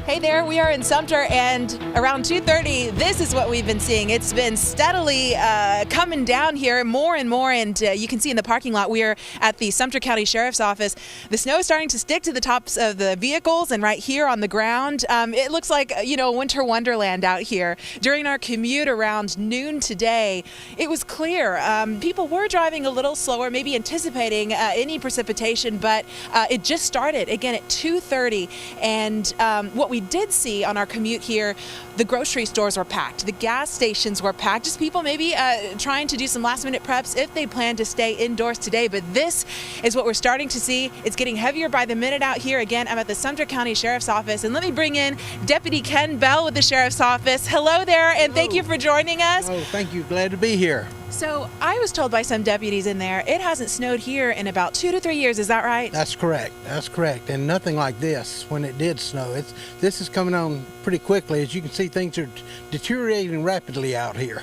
Hey there, we are in Sumter, and around 2:30, this is what we've been seeing. It's been steadily coming down here more and more, and you can see in the parking lot, we are at the Sumter County Sheriff's Office. The snow is starting to stick to the tops of the vehicles and right here on the ground. It looks like, winter wonderland out here. During our commute around noon today, it was clear. People were driving a little slower, maybe anticipating any precipitation, but it just started again at 2:30, and what we did see on our commute here, the grocery stores were packed, the gas stations were packed, just people maybe trying to do some last minute preps if they plan to stay indoors today. But this is what we're starting to see. It's getting heavier by the minute out here. Again, I'm at the Sumter County Sheriff's Office, and let me bring in Deputy Ken Bell with the Sheriff's Office. Hello there, and thank you for joining us. Oh, thank you. Glad to be here. So I was told by some deputies in there, it hasn't snowed here in about 2 to 3 years. Is that right? That's correct. That's correct. And nothing like this when it did snow. This is coming on pretty quickly. As you can see, things are deteriorating rapidly out here.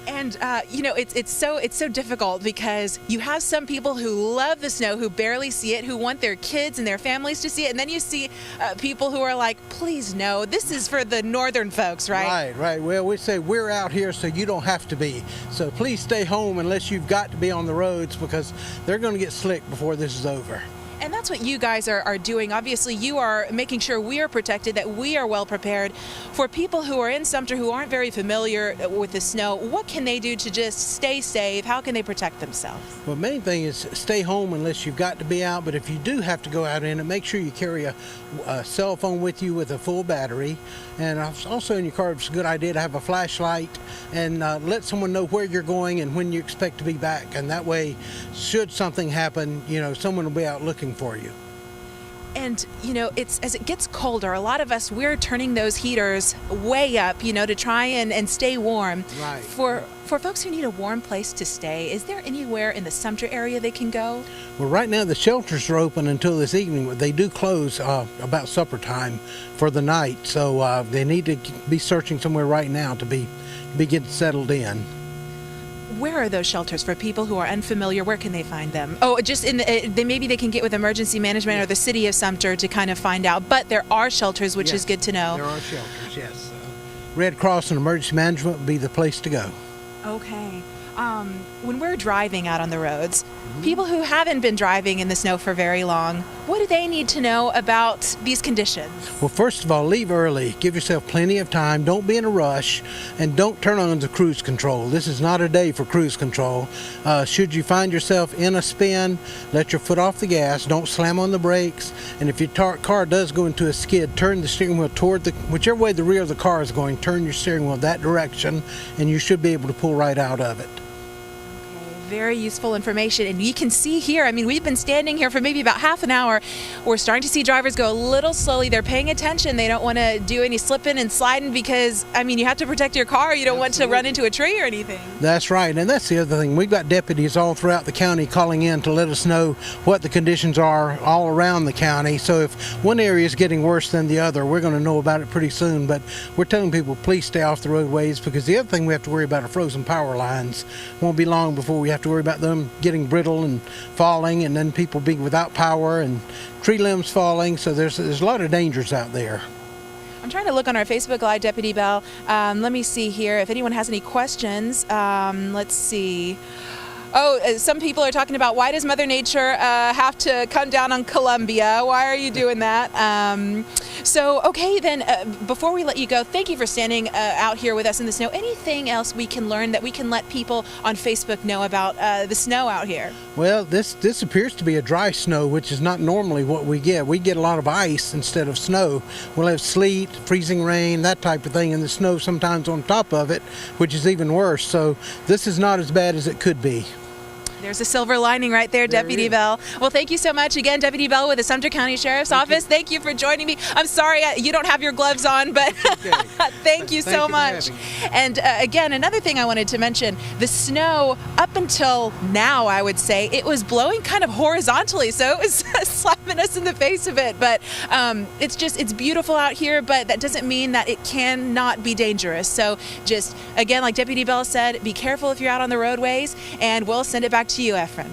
And it's so difficult because you have some people who love the snow, who barely see it, who want their kids and their families to see it, and then you see people who are like, please no, this is for the northern folks, right? Right. Well, we say we're out here so you don't have to be. So please stay home unless you've got to be on the roads, because they're going to get slick before this is over. And that's what you guys are doing. Obviously, you are making sure we are protected, that we are well prepared. For people who are in Sumter who aren't very familiar with the snow, what can they do to just stay safe? How can they protect themselves? Well, the main thing is stay home unless you've got to be out. But if you do have to go out in it, make sure you carry a cell phone with you with a full battery. And also in your car, it's a good idea to have a flashlight and let someone know where you're going and when you expect to be back. And that way, should something happen, someone will be out looking for you. And, it's as it gets colder, a lot of us, we're turning those heaters way up, to try and stay warm. Right. For folks who need a warm place to stay, is there anywhere in the Sumter area they can go? Well, right now the shelters are open until this evening, but they do close about supper time for the night. So they need to be searching somewhere right now to be getting settled in. Where are those shelters for people who are unfamiliar? Where can they find them? Oh, just maybe they can get with emergency management or the city of Sumter to kind of find out. But there are shelters, which is good to know. There are shelters, yes. Red Cross and emergency management would be the place to go. Okay. When we're driving out on the roads, people who haven't been driving in the snow for very long, what do they need to know about these conditions? Well, first of all, leave early. Give yourself plenty of time. Don't be in a rush, and don't turn on the cruise control. This is not a day for cruise control. Should you find yourself in a spin, let your foot off the gas. Don't slam on the brakes. And if your car does go into a skid, turn the steering wheel toward whichever way the rear of the car is going, turn your steering wheel that direction, and you should be able to pull right out of it. Very useful information. And you can see here, we've been standing here for maybe about half an hour. We're starting to see drivers go a little slowly. They're paying attention. They don't want to do any slipping and sliding because, you have to protect your car. You don't want to run into a tree or anything. That's right. And that's the other thing. We've got deputies all throughout the county calling in to let us know what the conditions are all around the county. So if one area is getting worse than the other, we're going to know about it pretty soon. But we're telling people, please stay off the roadways, because the other thing we have to worry about are frozen power lines. Won't be long before we have to worry about them getting brittle and falling, and then people being without power and tree limbs falling. So there's a lot of dangers out there. I'm trying to look on our Facebook Live, Deputy Bell. Let me see here if anyone has any questions. Let's see. Oh, some people are talking about, why does Mother Nature have to come down on Columbia? Why are you doing that? Okay, then before we let you go, thank you for standing out here with us in the snow. Anything else we can learn that we can let people on Facebook know about the snow out here? Well, this appears to be a dry snow, which is not normally what we get. We get a lot of ice instead of snow. We'll have sleet, freezing rain, that type of thing, and the snow sometimes on top of it, which is even worse. So this is not as bad as it could be. There's a silver lining right there, Deputy Bell. Well, thank you so much again, Deputy Bell with the Sumter County Sheriff's Office. Thank you for joining me. I'm sorry you don't have your gloves on, but thank you so much. And again, another thing I wanted to mention, the snow up until now, I would say, it was blowing kind of horizontally, so it was slapping us in the face a bit. But it's beautiful out here, but that doesn't mean that it cannot be dangerous. So just, again, like Deputy Bell said, be careful if you're out on the roadways, and we'll send it back to you, Efren.